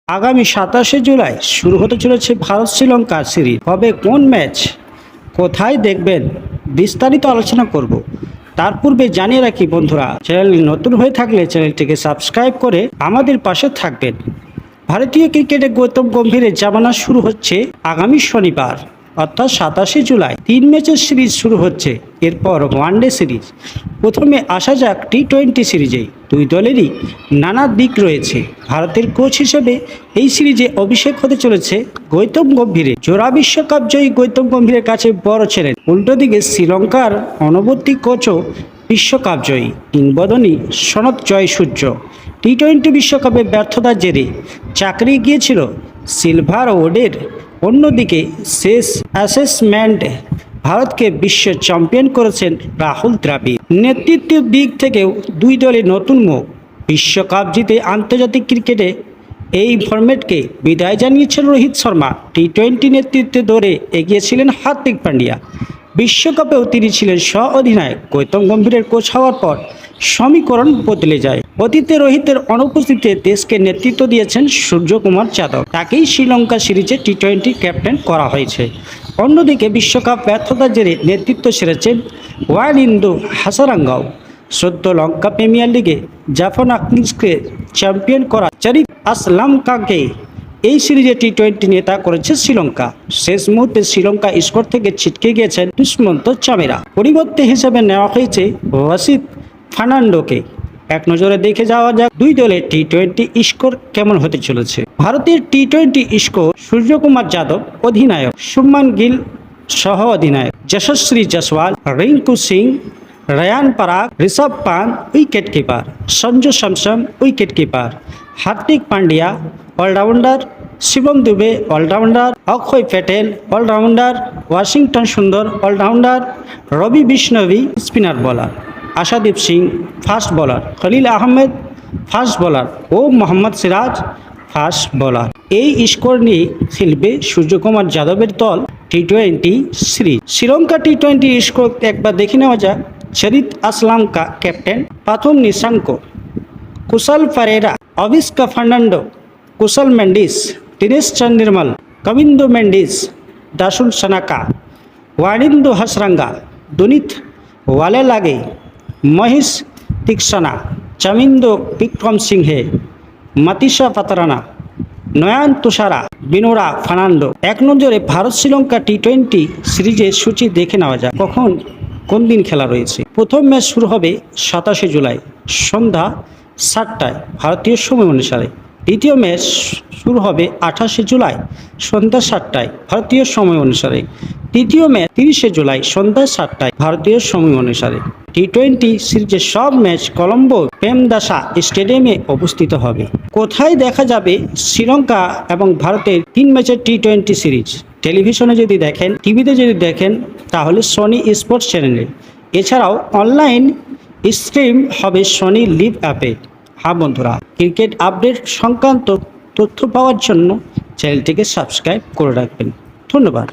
আগামী 27শে জুলাই শুরু হতে চলেছে ভারত শ্রীলঙ্কা সিরিজ। হবে কোন ম্যাচ, কোথায় দেখবেন, বিস্তারিত আলোচনা করব। তার পূর্বে জানিয়ে রাখি বন্ধুরা, চ্যানেল নতুন হয়ে থাকলে চ্যানেলটিকে সাবস্ক্রাইব করে আমাদের পাশে থাকবেন। ভারতীয় ক্রিকেটে গৌতম গম্ভীরের জামানা শুরু হচ্ছে আগামী শনিবার অর্থাৎ 27শে জুলাই। 3 ম্যাচের সিরিজ শুরু হচ্ছে, এরপর ওয়ানডে সিরিজ। প্রথমে আসা যাক টি-20 সিরিজে। দুই দলেরই নানা দিক রয়েছে। ভারতের কোচ হিসেবে এই সিরিজে অভিষেক হতে চলেছে গৌতম গম্ভীরের। জোড়া বিশ্বকাপ জয়ী গৌতম গম্ভীরের কাছে বড় চ্যালেঞ্জ। উল্টো দিকে শ্রীলঙ্কার অনবর্তী কোচও বিশ্বকাপ জয়ী কিংবদন্তি সনৎ জয়সূর্য। টি-20 বিশ্বকাপে ব্যর্থতার জেরে চাকরি গিয়েছিল সিলভার ওডের। অন্যদিকে শেষ অ্যাসেসমেন্টে ভারতকে বিশ্ব চ্যাম্পিয়ন করেছেন রাহুল দ্রাবিড়। নেতৃত্বের দিক থেকেও দুই দলের নতুন মুখ। বিশ্বকাপ জিতে আন্তর্জাতিক ক্রিকেটে এই ফরম্যাটকে বিদায় জানিয়েছেন রোহিত শর্মা। টি-20 নেতৃত্বে দৌড়ে এগিয়েছিলেন হার্দিক পান্ডিয়া। বিশ্বকাপেও তিনি ছিলেন সহ-অধিনায়ক। গৌতম গম্ভীরের কোচ হওয়ার পর সমীকরণ বদলে যায়। অতীতে রোহিতের অনুপস্থিতিতে দেশকে নেতৃত্ব দিয়েছেন সূর্যকুমার যাদব। তাকেই শ্রীলঙ্কা সিরিজে টি-20 ক্যাপ্টেন করা হয়েছে। অন্যদিকে বিশ্বকাপ ব্যর্থতার জেরে নেতৃত্ব সেরেছেন ওয়ানিন্দু হাসারাঙ্গাও। সদ্য লঙ্কা প্রিমিয়ার লিগে জাফর আখলিসকে চ্যাম্পিয়ন করা চরিত আসলামকাকে এই সিরিজে টি-20 নেতা করেছে শ্রীলঙ্কা। শেষ মুহূর্তে শ্রীলঙ্কা স্কোর থেকে ছিটকে গিয়েছেন দুষ্মন্ত চামেরা। পরিবর্তে হিসেবে নেওয়া হয়েছে ওয়াসিফ ফার্নান্ডোকে। এক নজরে দেখে যাওয়া যাক দুই দলের টি-20 স্কোর কেমন হতে চলেছে। ভারতের টি-20 স্কোর: সূর্যকুমার যাদব অধিনায়ক, শুভমান গিল সহ অধিনায়ক, Yashasvi Jaiswal, Rinku Singh, Riyan Parag, Rishabh Pant wicket keeper, Sanju Samson wicket keeper, Hardik Pandya all rounder, Shivam Dube all rounder, Axar Patel all rounder, Washington Sundar all rounder, Ravi Bishnoi spinner bowler, Arshdeep Singh fast bowler, Khalil Ahmed fast bowler ও মোহাম্মদ সিরাজ ফাস্ট বোলার। এই স্কোর নিয়ে খেলবে সূর্যকুমার যাদবের দল টি-20 সিরিজ। শ্রীলঙ্কা টি-20 স্কোর একবার দেখে নেওয়া যাক। চরিত আসলামকা ক্যাপ্টেন, প্রথম নিশাঙ্ক, কুশল পেরেরা, অভিষেক ফার্নান্ডো, কুশল মেন্ডিস, দীনেশ চন্দ্রমল, কবিন্দু মেন্ডিস, দাসুল সানাকা, ওয়ানিন্দু হাসরাঙ্গা, দুনিত ওয়ালেলাগে, মহেশ তিক্সনা, চামিন্দু বিক্রম সিংহে, মাতিসা পাতরানা, নয়ন তুষারা, বিনোরা ফার্নান্ডো। এক নজরে ভারত শ্রীলঙ্কা টি-20 সিরিজের সূচি দেখে নেওয়া যায়। কখন কোন দিন খেলা রয়েছে। প্রথম ম্যাচ শুরু হবে 27শে জুলাই সন্ধ্যা 7টায় ভারতীয় সময় অনুসারে। দ্বিতীয় ম্যাচ শুরু হবে 28শে জুলাই সন্ধ্যা 7টায় ভারতীয় সময় অনুসারে। তৃতীয় ম্যাচ 30শে জুলাই সন্ধ্যা 7টায় ভারতীয় সময় অনুসারে। টি-20 সিরিজের সব ম্যাচ কলম্বো প্রেমদাসা স্টেডিয়ামে অবস্থিত হবে। কোথায় দেখা যাবে শ্রীলঙ্কা এবং ভারতের 3 ম্যাচের টি-20 সিরিজ? টেলিভিশনে যদি দেখেন, টিভিতে যদি দেখেন, তাহলে সনি স্পোর্টস চ্যানেলে। এছাড়াও অনলাইন স্ট্রিম হবে সনি লিভ অ্যাপে। হ্যাঁ বন্ধুরা, ক্রিকেট আপডেট সংক্রান্ত তথ্য পাওয়ার জন্য চ্যানেলটিকে সাবস্ক্রাইব করে রাখবেন। ধন্যবাদ।